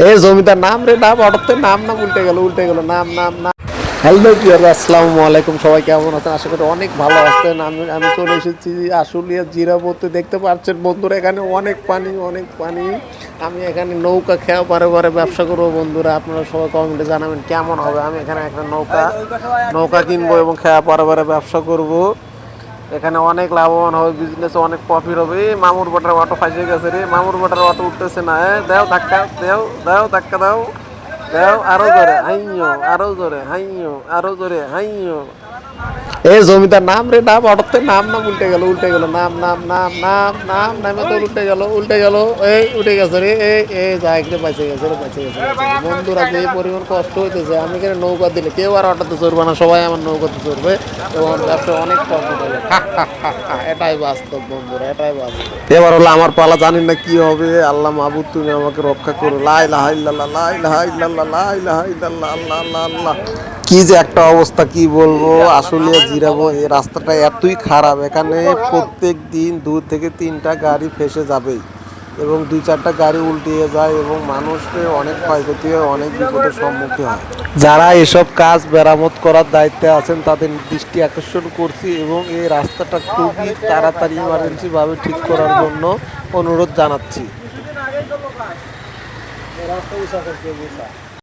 এই জমিদার নাম রে নাম অটোতে নাম নাম উল্টে গেল নাম নাম নাম। হ্যালো প্রিয় আসসালামু আলাইকুম, সবাই কেমন আছেন? আশা করি অনেক ভালো আছেন। আমি আমি চলে এসেছি আশুলিয়া জিরাবতে। দেখতে পাচ্ছেন বন্ধুরা, এখানে অনেক পানি অনেক পানি। আমি এখানে নৌকা খেয়া পারে পারে ব্যবসা করবো বন্ধুরা। আপনারা সবাই কমেন্টে জানাবেন কেমন হবে। আমি এখানে একটা নৌকা নৌকা কিনবো এবং খেয়া পারে পারে ব্যবসা করব। এখানে অনেক লাভবান হবে, বিজনেসে অনেক প্রফিট হবে। মামুর বাটার অটো ফাঁসে গেছে রে, মামুর বাটার অটো উঠতেছে না। দাও ধাক্কা, দাও ধাক্কা দাও, দাও আরো জোরে হাইও, আরো জোরে হাইও, আরো জোরে হাইও। এই জমিদার নাম রে নাম অটোতে নাম নাম উল্টে গেল নাম নাম নাম নাম নাম নামে তো উল্টে গেল। এই উঠে গেছে রে, এই জায়গায় বেঁচে গেছে রে, বেঁচে গেছে। বন্ধুরা যে পরিমাণ কষ্ট হইতেছে, আমি এখানে নৌকা দিলে কেউ আর অটোতে চড়বে না, সবাই আমার নৌকাতে চড়বে এবং ব্যবসা অনেক প্রফিট হবে। এটাই বাস্তব বন্ধুরা, এটাই বাস্তব। এবার হলো আমার পালা, জানি না কি হবে। আল্লাহ মাহবুব তুমি আমাকে রক্ষা করো। লা ইলাহা ইল্লাল্লাহ, লা ইলাহা ইল্লাল্লাহ, লা ইলাহা ইল্লাল্লাহ, আল্লাহ আল্লাহ আল্লাহ। কি যে একটা অবস্থা, কি বলবো। আসলে জিরাবো এই রাস্তাটা এতই খারাপ, এখানে প্রত্যেক দিন 2 থেকে 3টা গাড়ি ফেসে যাবেই এবং 2-4টা গাড়ি উল্টিয়ে যায় এবং মানুষের অনেক ক্ষয়ক্ষতি হয়, অনেক বিপদের সম্মুখীন হয়। যারা এসব কাজ মেরামত করার দায়িত্বে আছেন তাদের দৃষ্টি আকর্ষণ করছি এবং এই রাস্তাটা খুবই তাড়াতাড়ি ইমার্জেন্সি ভাবে ঠিক করার জন্য অনুরোধ জানাচ্ছি।